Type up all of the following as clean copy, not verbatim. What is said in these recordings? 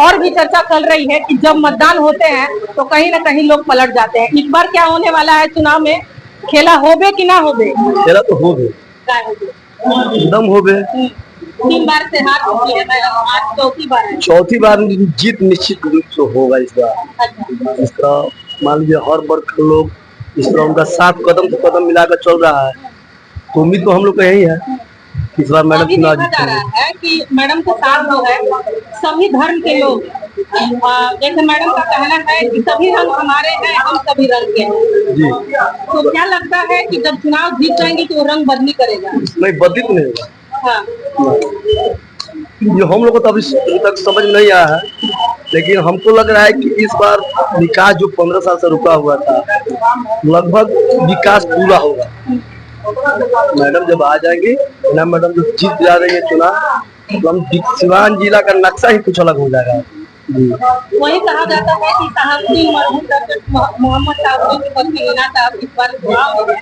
और भी चर्चा चल रही है कि जब मतदान होते हैं तो कहीं ना कहीं लोग पलट जाते हैं। इस बार क्या होने वाला है चुनाव में? खेला होबे कि ना होबे? खेला तो होबे, एकदम होबे। 3 बार से हार चुकी है मैडम, आज चौथी बार है। चौथी बार जीत निश्चित रूप से होगा इस बार। अच्छा। इसका मान लीजिए हर वर्ग के लोग इस तरह उनका साथ कदम से कदम मिलाकर चल रहा है, तो उम्मीद तो हम लोग का यही है इस बार मैडम चुनाव देखा जा रहा है कि मैडम के साथ जो है सभी धर्म के लोग, जैसे मैडम का कहना है कि सभी रंग हमारे हैं, हम सभी रंग के हैं जी। तो क्या लगता है कि जब चुनाव जीत जाएंगे तो रंग बदली करेगा? नहीं, बदली तो नहीं होगा। हाँ। ये हम लोग को तो अभी तक समझ में नहीं आया है, लेकिन हमको लग रहा है कि इस बार विकास जो 15 साल से रुका हुआ था, लगभग विकास पूरा होगा। मैडम जब आ जाएंगे ना, मैडम जब जीत जा रही है चुनाव, तो हम सिवान जिला का नक्शा ही कुछ अलग हो जाएगा। वही कहा जाता है कि साहब मोहम्मद साहब की पत्नी हीना साहब इस बार चुनाव में,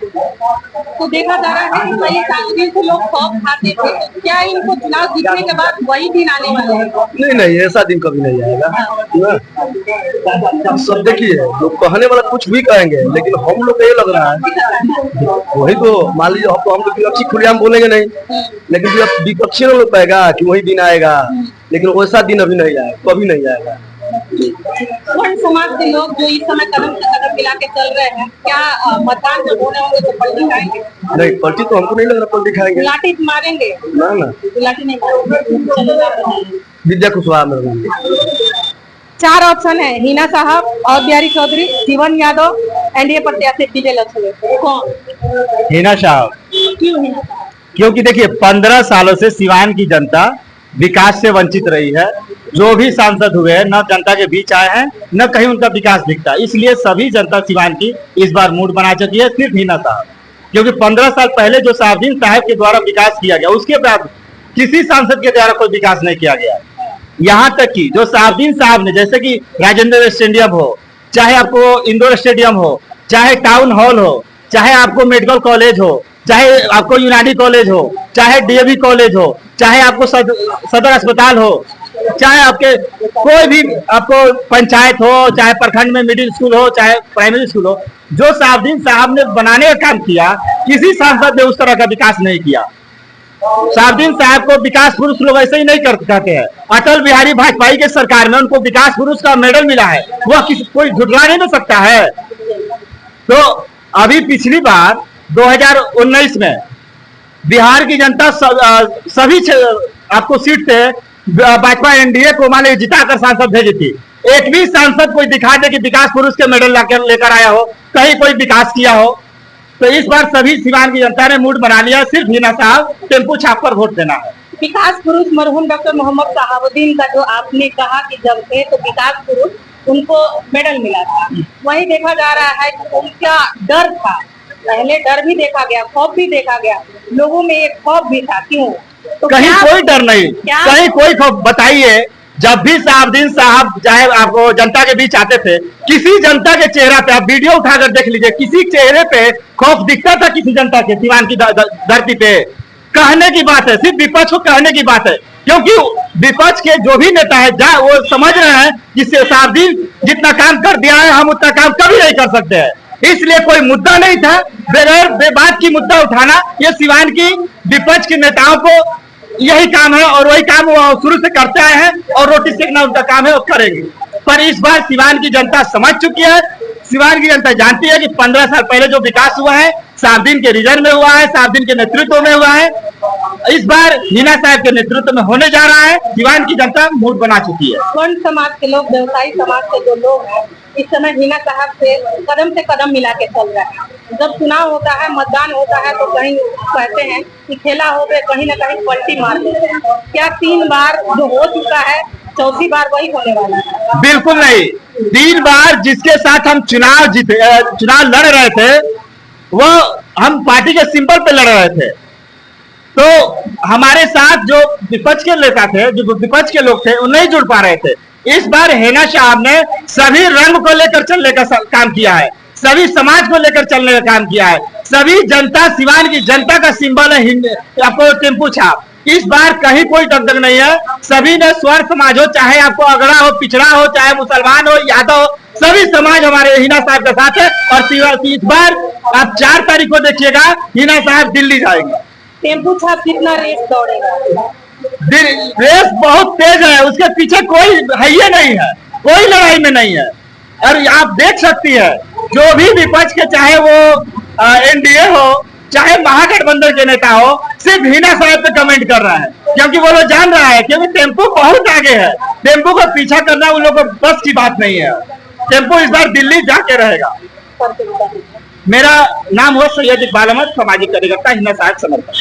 तो देखा जा रहा है कि कई सालों से लोग खौफ खाते थे, तो क्या इनको चुनाव जीतने के बाद वही दिन आने वाले हैं? नहीं नहीं, ऐसा दिन कभी नहीं आएगा ना। सब देखिए, लोग कहने वाला कुछ भी कहेंगे, लेकिन हम लोग को ये लग रहा है वही तो, मान लीजिए हम लोग विपक्षी खुलेआम बोलेंगे नहीं, लेकिन जो विपक्षी लोग कहेगा कि वही दिन आएगा, लेकिन वैसा दिन अभी नहीं आएगा, कभी नहीं आएगा। वर्ण समाज के लोग जो इस समय कदम से कदम मिला के चल रहे हैं, क्या मतदान जब होने होंगे तो पलटी खाएंगे? नहीं, पलटी तो हमको नहीं लग रहा पलटी खाएंगे। लाठी मारेंगे? ना ना, लाठी नहीं मारेंगे। विद्या कुशवाहा में 4 ऑप्शन है, हीना साहब और बिहारी चौधरी, जीवन यादव, एनडीए प्रत्याशी विजय लक्ष्मी। कौन? हीना साहब। क्यों हीना साहब? क्योंकि देखिए 15 सालों से सिवान की जनता विकास से वंचित रही है। जो भी सांसद हुए हैं न जनता के बीच आए हैं, न कहीं उनका विकास दिखता, इसलिए सभी जनता सिवान की इस बार मूड बना चुकी है सिर्फ हीना साहब। क्योंकि 15 साल पहले जो साहबदीन साहब के द्वारा विकास किया गया, उसके बाद किसी सांसद के द्वारा कोई विकास नहीं किया गया। यहाँ तक कि जो साहबदीन साहब ने, जैसे कि राजेंद्र स्टेडियम हो, चाहे आपको इंडोर स्टेडियम हो, चाहे टाउन हॉल हो, चाहे आपको मेडिकल कॉलेज हो, चाहे आपको यूनानी कॉलेज हो, चाहे डीएवी कॉलेज हो, चाहे आपको सदर अस्पताल हो, चाहे आपके कोई भी आपको पंचायत हो, चाहे प्रखंड में मिडिल स्कूल हो, चाहे प्राइमरी स्कूल हो, जो साहबदीन साहब ने बनाने का काम किया, किसी सांसद ने उस तरह का विकास नहीं किया। साहबदीन साहब को विकास पुरुष लोग ऐसे ही नहीं कहते हैं। अटल बिहारी वाजपेयी के सरकार में उनको विकास पुरुष का मेडल मिला है, वह कोई झुठला नहीं दे सकता है। तो अभी पिछली बार 2019 में बिहार की जनता सभी आपको सीट से भाजपा एनडीए को मान जिताकर सांसद भेजी थी। एक भी सांसद कोई दिखा दे कि विकास पुरुष के मेडल लेकर आया हो, कहीं कोई विकास किया हो। तो इस बार सभी सिवान की जनता ने मूड बना लिया, सिर्फ हीना साहब टेम्पू छाप कर वोट देना है। विकास पुरुष मरहूम डॉक्टर मोहम्मद साहबुद्दीन का जो आपने कहा कि जब थे तो विकास पुरुष उनको मेडल मिला था, वही देखा जा रहा है कि उनका डर था, पहले डर भी देखा गया, खौफ भी देखा गया, लोगों में एक खौफ भी था। क्यों? तो कहीं कोई डर नहीं, कहीं कोई खौफ। बताइए, जब भी साहबदीन साहब चाहे आपको जनता के बीच आते थे, किसी जनता के चेहरा पे, आप वीडियो उठाकर देख लीजिए, किसी चेहरे पे खौफ दिखता था किसी जनता के? सिवान की धरती पे कहने की बात है, सिर्फ विपक्ष को कहने की बात है, क्योंकि विपक्ष के जो भी नेता है वो समझ रहे हैं कि साहबदीन जितना काम कर दिया है, हम उतना काम कभी नहीं कर सकते हैं। इसलिए कोई मुद्दा नहीं था बगैर बेबात की मुद्दा उठाना। ये सिवान की विपक्ष के नेताओं को यही काम है और वही काम वो शुरू से करते आए हैं, और रोटी सेकना उनका काम है, वो करेंगे। पर इस बार सिवान की जनता समझ चुकी है, सिवान की जनता जानती है कि 15 साल पहले जो विकास हुआ है साहबदीन के रीजन में हुआ है, साहबदीन के नेतृत्व में हुआ है। इस बार हीना साहब के नेतृत्व में होने जा रहा है। सिवान की जनता मूड बना चुकी है। वर्ण समाज के लोग, व्यवसायी समाज के जो लोग हैं, इस समय हीना साहब से कदम मिला के चल रहे हैं। जब चुनाव होता है, मतदान होता है, तो कहीं कहते हैं कि खेला हो गए, कहीं ना कहीं पलटी मार देते हैं। क्या 3 बार जो हो चुका है, चौथी बार वही होने वाला है? बिल्कुल नहीं। 3 बार जिसके साथ हम चुनाव लड़ रहे थे, वो हम पार्टी के सिंबल पे लड़ रहे थे, तो हमारे साथ जो विपक्ष के नेता थे, जो विपक्ष के लोग थे, वो नहीं जुड़ पा रहे थे। इस बार हीना साहब ने सभी रंग को लेकर चलने का काम किया है, सभी समाज को लेकर चलने का काम किया है। सभी जनता, सिवान की जनता का सिंबल है आपको टेम्पू छाप। इस बार कहीं कोई दगदग नहीं है। सभी ने स्वर समाज हो, चाहे आपको अगड़ा हो, पिछड़ा हो, चाहे मुसलमान हो, यादव हो, सभी समाज हमारे हिना साहब के साथ है। और इस बार आप 4 तारीख को देखिएगा हिना साहब दिल्ली जाएंगे। टेम्पू छाप कितना रेस दौड़ेगा? रेस बहुत तेज है, उसके पीछे कोई है ही नहीं है, कोई लड़ाई में नहीं है। और आप देख सकती है जो भी विपक्ष के, चाहे वो एनडीए हो, चाहे महागठबंधन के नेता हो, सिर्फ हिना साहब पे कमेंट कर रहा है, क्योंकि वो लोग जान रहा है क्योंकि टेम्पो बहुत आगे है। टेम्पो को पीछा करना उन लोगों को बस की बात नहीं है। टेम्पो इस बार दिल्ली जाके रहेगा। मेरा नाम हो सैयद इकबाल अहमद, सामाजिक कार्यकर्ता, हिना साहब समर्थक।